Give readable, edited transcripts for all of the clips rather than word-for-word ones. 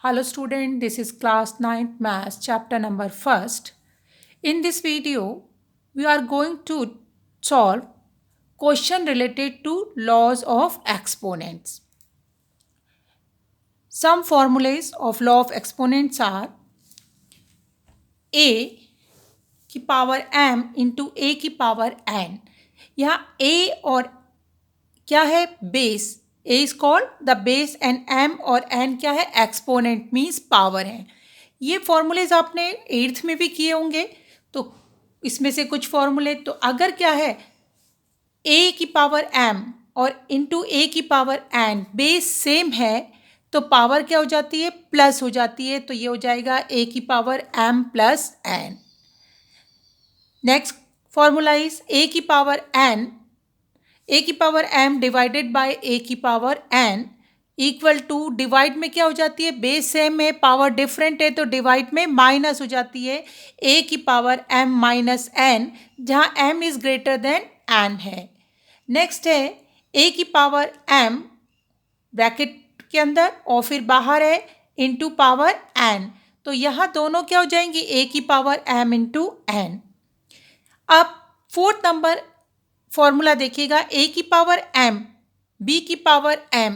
Hello student, this is class 9th maths chapter number 1st. In this video, we are going to solve question related to laws of exponents. Some formulas of law of exponents are a की power m into ए की power n. यहाँ a और क्या है base, a is called the base and m और n क्या है exponent means power है. ये फॉर्मूलेज आपने 8th में भी किए होंगे. तो इसमें से कुछ फॉर्मूले तो अगर क्या है a की पावर m और इंटू ए की पावर n बेस सेम है तो पावर क्या हो जाती है प्लस हो जाती है. तो ये हो जाएगा a की power m plus n. Next formula is a की पावर n a की power m divided by a की power n equal to divide में क्या हो जाती है बेस सेम है पावर डिफरेंट है तो डिवाइड में माइनस हो जाती है a की पावर m माइनस n जहाँ m is greater than n है. नेक्स्ट है a की पावर m ब्रैकेट के अंदर और फिर बाहर है इंटू पावर n. तो यहाँ दोनों क्या हो जाएंगी a की पावर m इंटू n. अब फोर्थ नंबर फॉर्मूला देखिएगा a की पावर m b की पावर m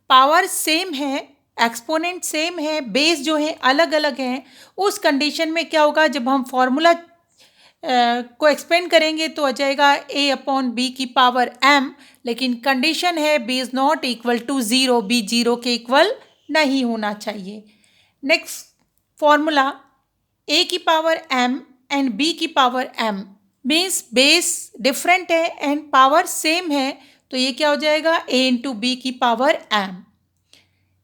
पावर सेम है एक्सपोनेंट सेम है बेस जो है अलग अलग हैं. उस कंडीशन में क्या होगा जब हम फॉर्मूला को एक्सपेंड करेंगे तो आ जाएगा a अपॉन बी की पावर m. लेकिन कंडीशन है b is not equal to zero, b zero के इक्वल नहीं होना चाहिए. नेक्स्ट फॉर्मूला a की पावर m एंड b की power m means base different है एंड पावर सेम है तो ये क्या हो जाएगा a इंटू बी की power m.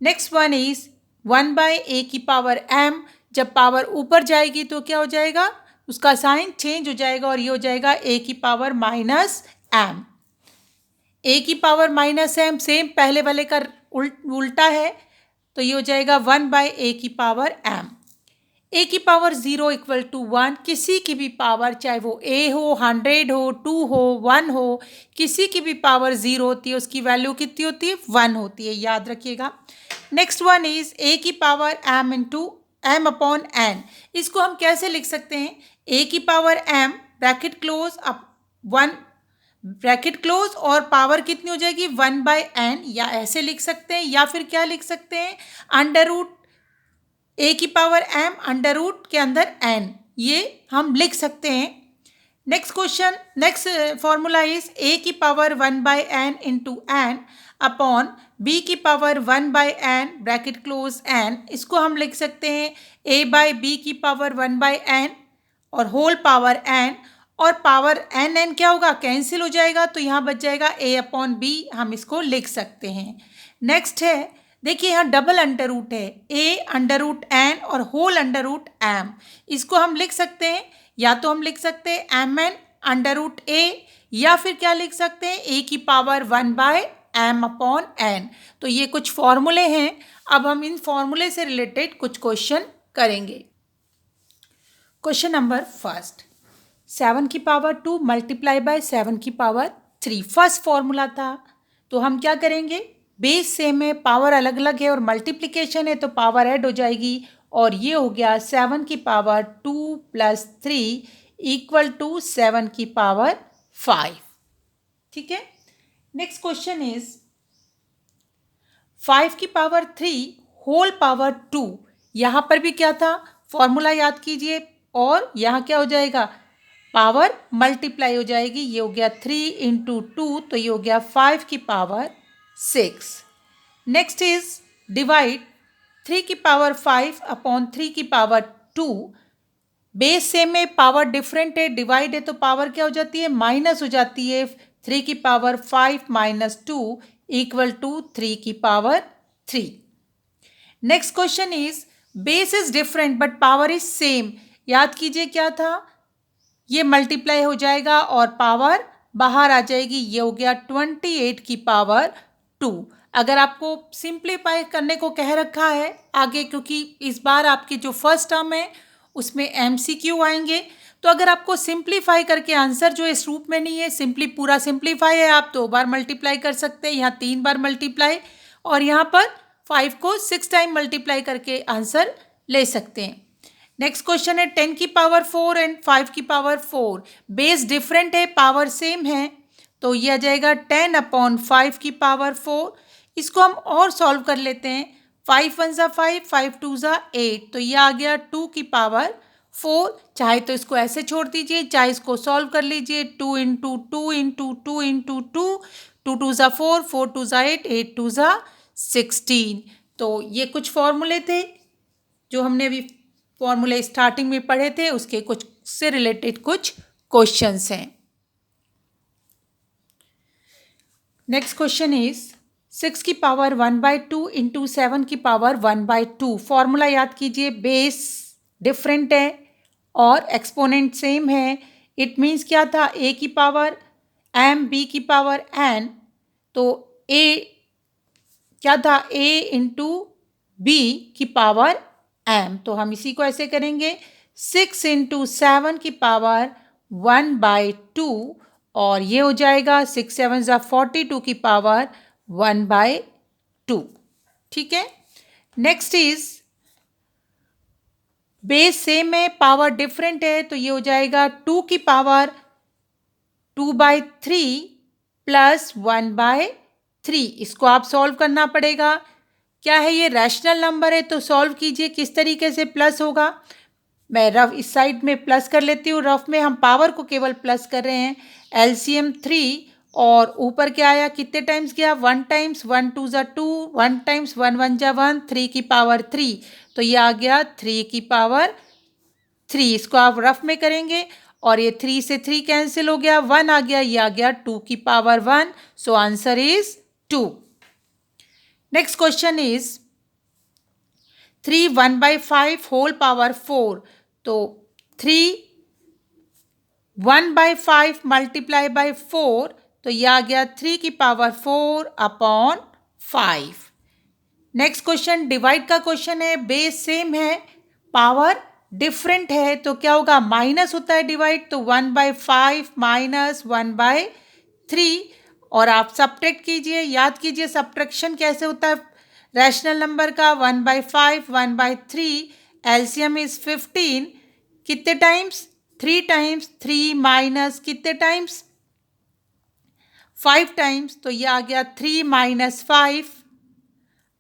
Next one is 1 by a की पावर m. जब पावर ऊपर जाएगी तो क्या हो जाएगा उसका साइन चेंज हो जाएगा और ये हो जाएगा a की पावर माइनस m. a की पावर माइनस m सेम पहले वाले का उल्टा है तो ये हो जाएगा 1 बाय a की पावर m. a की पावर 0 इक्वल टू 1. किसी की भी पावर चाहे वो a हो 100 हो 2 हो 1 हो किसी की भी पावर 0 होती है उसकी वैल्यू कितनी होती है 1 होती है, याद रखिएगा. नेक्स्ट वन इज a की power m into m upon n. इसको हम कैसे लिख सकते हैं a की power m bracket close up 1 bracket close और पावर कितनी हो जाएगी 1 बाय n. या ऐसे लिख सकते हैं या फिर क्या लिख सकते हैं अंडर रूट a की पावर m अंडर रूट के अंदर n, ये हम लिख सकते हैं. Next question next formula is a की power 1 by n into n upon b की power 1 by n bracket close n. इसको हम लिख सकते हैं a बाय b की पावर 1 बाय n और होल पावर n और पावर n क्या होगा कैंसिल हो जाएगा तो यहाँ बच जाएगा a अपॉन b, हम इसको लिख सकते हैं. नेक्स्ट है देखिए यहाँ डबल अंडर रूट है a अंडर रूट n और होल अंडर रूट m. इसको हम लिख सकते हैं या तो हम लिख सकते हैं mn अंडर रूट a या फिर क्या लिख सकते हैं a की power 1 by m upon n. तो ये कुछ फॉर्मूले हैं. अब हम इन फॉर्मूले से रिलेटेड कुछ क्वेश्चन करेंगे. क्वेश्चन नंबर फर्स्ट 7 की पावर 2 मल्टीप्लाई बाय 7 की पावर 3. फर्स्ट फॉर्मूला था तो हम क्या करेंगे बेस सेम है पावर अलग अलग है और मल्टीप्लिकेशन है तो पावर ऐड हो जाएगी और ये हो गया 7 की पावर 2 प्लस 3 इक्वल टू 7 की पावर 5. ठीक है. नेक्स्ट क्वेश्चन इज 5 की पावर 3 होल पावर 2. यहाँ पर भी क्या था फॉर्मूला याद कीजिए और यहाँ क्या हो जाएगा पावर मल्टीप्लाई हो जाएगी. ये हो गया 3 इंटू 2 तो ये हो गया 5 की पावर 6. नेक्स्ट इज डिवाइड 3 की पावर 5 अपॉन 3 की पावर 2. बेस सेम है पावर डिफरेंट है डिवाइड है तो पावर क्या हो जाती है माइनस हो जाती है. 3 की पावर 5 माइनस 2 इक्वल टू 3 की power 3. Next question is base is different but power is same. याद कीजिए क्या था ये मल्टीप्लाई हो जाएगा और पावर बाहर आ जाएगी. ये हो गया 28 की पावर 2. अगर आपको सिंप्लीफाई करने को कह रखा है आगे क्योंकि इस बार आपकी जो फर्स्ट टर्म है उसमें MCQ आएंगे तो अगर आपको सिंप्लीफाई करके आंसर जो इस रूप में नहीं है सिंपली पूरा सिंप्लीफाई है आप 2 बार मल्टीप्लाई कर सकते हैं, यहाँ 3 बार मल्टीप्लाई और यहाँ पर 5 को 6 टाइम मल्टीप्लाई करके आंसर ले सकते हैं। नेक्स्ट क्वेश्चन है 10 की पावर 4 एंड 5 की पावर 4, बेस डिफरेंट है, पावर सेम है, तो ये आ जाएगा 10/5 की पावर 4। इसको हम और सॉल्व कर लेते हैं। 5 1 ज़ा 5, 5 2 ज़ा 8, तो ये आ गया 2 की पावर 4। चाहे तो इसको ऐसे छोड़ दीजिए, चाहे इसको सॉल्व कर लीजिए। 2 इंटू 2 इंटू 2 इंटू 2, 2 2 ज़ा 4, 4 2 ज़ा 8, 8 2 ज़ा 16। तो ये कुछ फॉर्मूले थे जो हमने अभी फॉर्मूले स्टार्टिंग में पढ़े थे, उसके कुछ से रिलेटेड कुछ क्वेश्चंस हैं। नेक्स्ट क्वेश्चन इज 6 की पावर 1/2 इंटू 7 की पावर 1/2। फॉर्मूला याद कीजिए, बेस डिफरेंट है और एक्सपोनेंट सेम है। इट मीन्स क्या था, a की पावर m, b की पावर n, तो a क्या था, a इंटू b की पावर m। तो हम इसी को ऐसे करेंगे, 6 इंटू 7 की पावर 1/2, और ये हो जाएगा 6 7 ज़ा 42 की पावर 1/2। ठीक है। नेक्स्ट इज बेस सेम है, पावर डिफरेंट है, तो ये हो जाएगा 2 की पावर 2/3 प्लस 1/3। इसको आप सॉल्व करना पड़ेगा। क्या है, ये रैशनल नंबर है, तो सॉल्व कीजिए। किस तरीके से प्लस होगा, मैं रफ इस साइड में प्लस कर लेती हूँ। रफ में हम पावर को केवल प्लस कर रहे हैं। एलसीएम 3, और ऊपर क्या आया, कितने टाइम्स गया, 1 टाइम्स, 1 2 ज़ा 2, 1 टाइम्स 1 1 ज़ा 1, 3 की पावर 3, तो ये आ गया 3 की पावर 3। इसको आप रफ में करेंगे और ये 3 से 3 कैंसिल हो गया, 1 आ गया, ये आ गया 2 की power 1। So answer is 2। Next question is 3 1/5 whole power 4, तो 3 1/5 मल्टीप्लाई बाई 4, तो यह आ गया 3 की पावर 4/5। नेक्स्ट क्वेश्चन डिवाइड का क्वेश्चन है, बेस सेम है, पावर डिफरेंट है, तो क्या होगा, माइनस होता है डिवाइड, तो 1/5 माइनस 1/3, और आप सब्ट्रैक्ट कीजिए। याद कीजिए सब्ट्रैक्शन कैसे होता है रैशनल नंबर का, 1/5 1/3, एलसीएम इज 15, कितने टाइम्स, 3 टाइम्स, 3 माइनस कितने टाइम्स, 5 टाइम्स, तो ये आ गया 3 -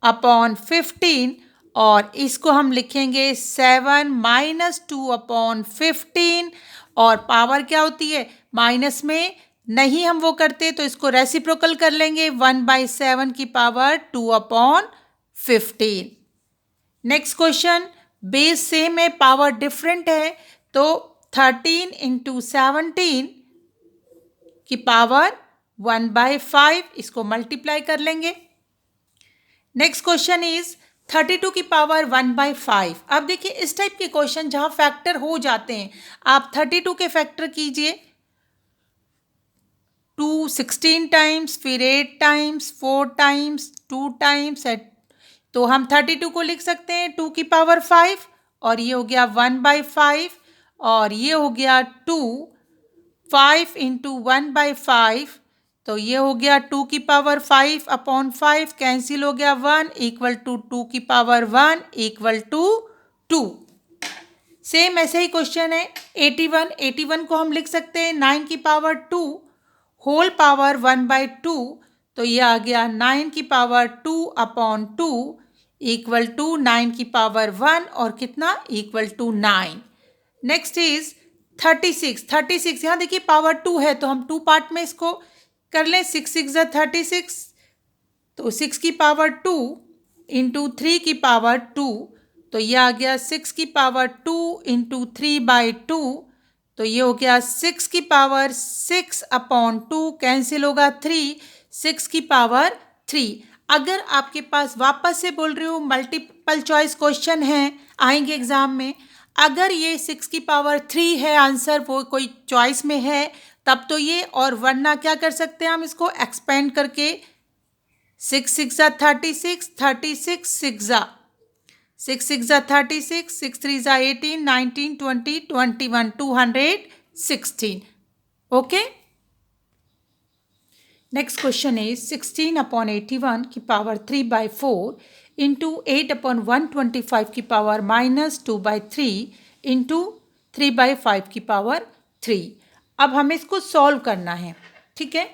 5/15, और इसको हम लिखेंगे 7 - 2/15, और पावर क्या होती है, माइनस में नहीं हम वो करते, तो इसको रेसिप्रोकल कर लेंगे, 1/7 की power 2/15। Next question, base same है, पावर डिफरेंट है, तो 13 इंटू 17 की पावर 1/5, इसको मल्टीप्लाई कर लेंगे। नेक्स्ट क्वेश्चन इज 32 की पावर 1/5। अब देखिए इस टाइप के क्वेश्चन जहां फैक्टर हो जाते हैं, आप 32 के फैक्टर कीजिए, 2 16 टाइम्स, फिर 8 टाइम्स, 4 टाइम्स, 2 टाइम्स, तो हम 32 को लिख सकते हैं 2 की पावर 5, और ये हो गया 1/5, और ये हो गया 2, 5 इंटू 1/5, तो ये हो गया 2 की पावर 5/5, कैंसिल हो गया 1, इक्वल टू 2 की पावर 1 इक्वल टू 2। सेम ऐसे ही क्वेश्चन है 81 को हम लिख सकते हैं 9 की पावर 2 होल पावर 1/2, तो ये आ गया 9 की पावर 2/2 इक्वल टू 9 की पावर 1, और कितना, इक्वल टू 9। नेक्स्ट इज 36 यहाँ देखिए पावर 2 है, तो हम 2 पार्ट में इसको कर लें, 6 6 ज़ा 36, तो 6 की पावर 2 इंटू 3 की पावर 2, तो ये आ गया 6 की पावर 2 इंटू 3/2, तो ये हो गया 6 की पावर 6/2, कैंसिल होगा 3, 6 की पावर 3। अगर आपके पास, वापस से बोल रही हूँ, मल्टीपल चॉइस क्वेश्चन हैं आएंगे एग्जाम में, अगर ये 6 की पावर 3 है आंसर, वो कोई चॉइस में है, तब तो ये, और वरना क्या कर सकते हैं हम, इसको एक्सपेंड करके 6 6 ज़ा 36, 36 6 ज़ा 6 6 ज़ा 36, 6 3 ज़ा 18, 19 20 21 216। ओके। नेक्स्ट क्वेश्चन इज 16/81 की पावर 3/4 इंटू 8/125 की पावर -2/3 इंटू 3/5 की पावर 3। अब हमें इसको सॉल्व करना है, ठीक है।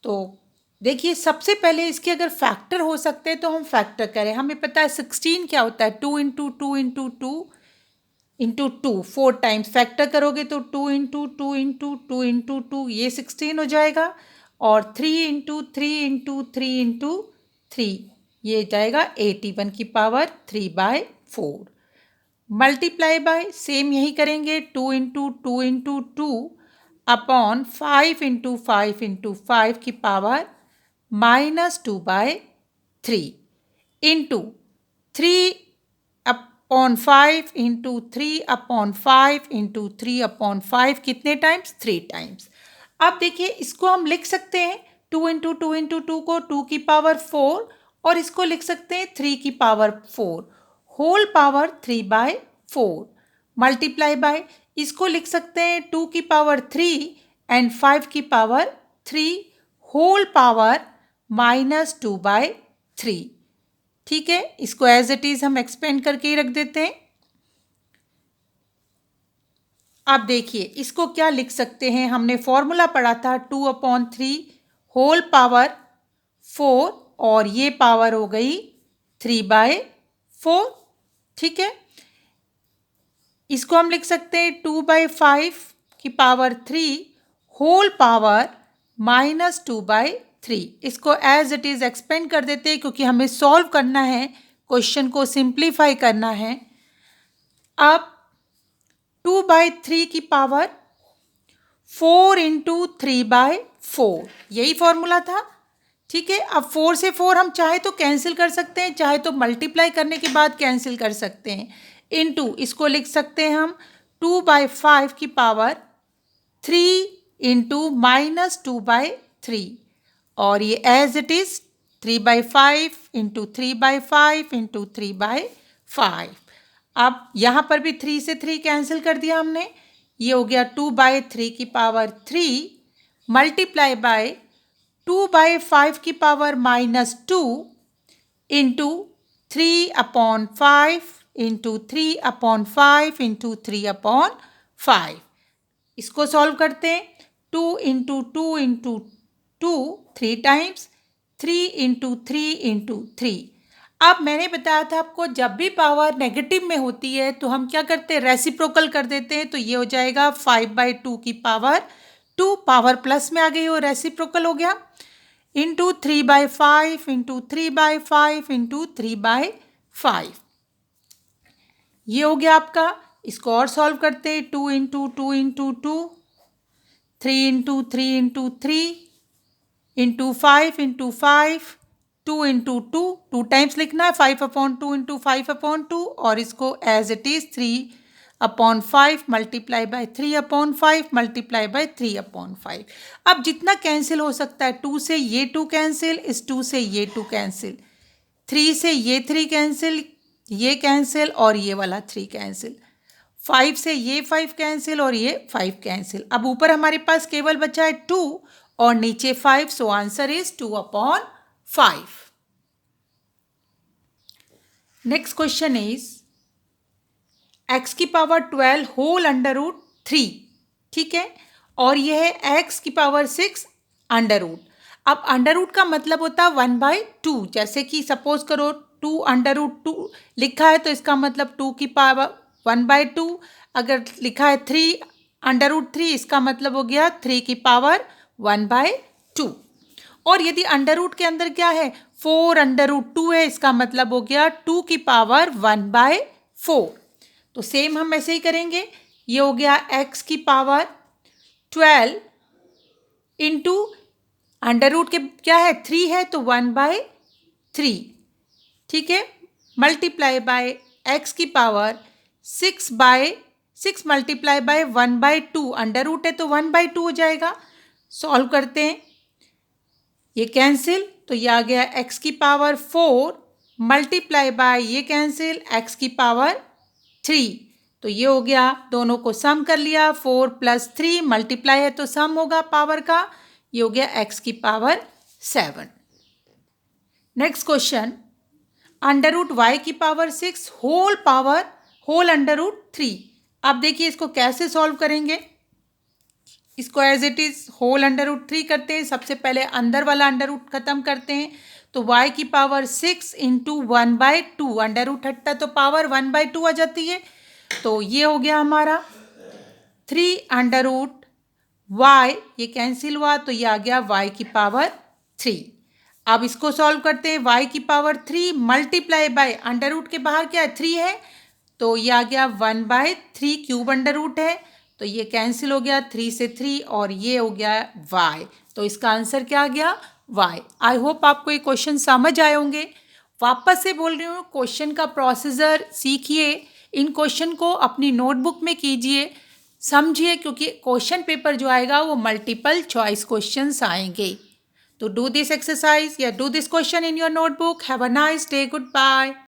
तो देखिए सबसे पहले इसके अगर फैक्टर हो सकते हैं तो हम फैक्टर करें। हमें पता है 16 क्या होता है, 2 into 2 into 2 into 2 4 times factor करोगे तो 2 इंटू 2 इंटू 2 इंटू 2 ये 16 हो जाएगा, और 3 इंटू 3 इंटू 3 इंटू 3 ये जाएगा 81 की पावर 3/4। मल्टीप्लाई बाय सेम यही करेंगे, 2 into 2 into 2 upon 5 into 5 into 5 की power -2/3 into 3 upon 5 into 3 upon 5 into 3 upon 5 कितने टाइम्स, 3 टाइम्स। अब देखिए इसको हम लिख सकते हैं 2 इंटू 2 इंटू 2 को 2 की पावर 4, और इसको लिख सकते हैं 3 की power 4 whole power 3/4 multiply by, इसको लिख सकते हैं 2 की पावर 3 एंड 5 की पावर 3 होल पावर -2/3। ठीक है, इसको एज इट इज हम एक्सपेंड करके ही रख देते हैं। अब देखिए इसको क्या लिख सकते हैं, हमने फॉर्मूला पढ़ा था 2/3 होल पावर 4, और ये पावर हो गई 3/4। ठीक है, इसको हम लिख सकते हैं 2/5 की पावर 3 होल पावर -2/3। इसको एज इट इज एक्सपेंड कर देते हैं क्योंकि हमें सॉल्व करना है, क्वेश्चन को सिंप्लीफाई करना है। अब 2/3 की पावर 4 इंटू 3/4 यही फॉर्मूला था। ठीक है, अब 4 से 4 हम चाहे तो कैंसिल कर सकते हैं, चाहे तो मल्टीप्लाई करने के बाद कैंसिल कर सकते हैं। इनटू इसको लिख सकते हैं हम 2/5 की पावर 3 इंटू -2/3, और ये as it is 3/5 into 3/5 into 3/5। अब यहाँ पर भी 3 से 3 कैंसिल कर दिया हमने, ये हो गया 2/3 की पावर 3 मल्टीप्लाई बाय 2/5 की पावर -2 इंटू 3/5 इंटू 3/5 इंटू 3/5। इसको सॉल्व करते हैं, 2 into 2 into 2 3 times, 3 into 3 into 3। अब मैंने बताया था आपको जब भी पावर नेगेटिव में होती है तो हम क्या करते हैं, रेसिप्रोकल कर देते हैं। तो ये हो जाएगा 5/2 की पावर 2, पावर प्लस में आ गई, वो रेसिप्रोकल हो गया, इंटू 3/5 इंटू 3/5 इंटू 3/5। ये हो गया आपका। इसको और सॉल्व करते हैं, 2 into 2 into 2, 3 into 3 into 3 into 5 into 5, 2 into 2 2 times लिखना है, 5/2 इंटू 5/2, और इसको as it is 3/5 multiply by 3/5 multiply by 3/5। अब जितना कैंसिल हो सकता है, 2 से ये 2 कैंसिल, इस 2 से ये 2 कैंसिल, 3 से ये 3 कैंसिल, ये कैंसिल और ये वाला 3 कैंसिल, 5 से ये 5 कैंसिल और ये 5 कैंसिल। अब ऊपर हमारे पास केवल बचा है 2 और नीचे 5, सो answer is 2/5। Next question is x की पावर 12 होल अंडर रूट 3। ठीक है, और यह है x की पावर 6 अंडर रूट। अब अंडर रूट का मतलब होता है 1/2, जैसे कि सपोज करो 2 अंडर रूट 2 लिखा है तो इसका मतलब 2 की पावर 1/2। अगर लिखा है 3 अंडर रूट 3, इसका मतलब हो गया 3 की पावर 1/2। और यदि अंडर रूट के अंदर क्या है, 4 अंडर रूट 2 है, इसका मतलब हो गया 2 की पावर 1/4। तो सेम हम ऐसे ही करेंगे, ये हो गया x की पावर 12 इंटू अंडर रूट के क्या है 3 है तो 1/3। ठीक है, मल्टीप्लाई बाय x की power 6 multiply by 1/2, under root है तो 1/2 हो जाएगा। सॉल्व करते हैं, ये कैंसिल, तो ये आ गया x की पावर 4 मल्टीप्लाई बाय ये कैंसिल x की पावर 3, तो ये हो गया, दोनों को सम कर लिया, 4 + 3 मल्टीप्लाई है तो सम होगा पावर का, ये हो गया x की power 7। Next question, under root y की पावर 6 होल अंडर रूट 3। अब देखिए इसको कैसे सॉल्व करेंगे। इसको as it is whole under root 3 करते हैं। सबसे पहले अंदर वाला अंडर रूट खत्म करते हैं, तो y की पावर 6 इंटू 1/2, अंडर रूट हटता तो पावर 1/2 आ जाती है। तो ये हो गया हमारा 3 अंडर रूट y, ये कैंसिल हुआ तो ये आ गया y की पावर 3। अब इसको सॉल्व करते हैं। y की power 3 multiply by under root के बाहर क्या है 3 है, तो ये आ गया 1/3 क्यूब अंडर रूट है, तो ये कैंसिल हो गया 3 से 3 और ये हो गया y। तो इसका आंसर क्या आ गया y। आई होप आपको ये क्वेश्चन समझ आए होंगे। वापस से बोल रही हूँ, क्वेश्चन का प्रोसीजर सीखिए, इन क्वेश्चन को अपनी नोटबुक में कीजिए, समझिए, क्योंकि क्वेश्चन पेपर जो आएगा वो मल्टीपल चॉइस क्वेश्चंस आएंगे। तो डू दिस एक्सरसाइज या do this question in your notebook. Have a nice day, good bye.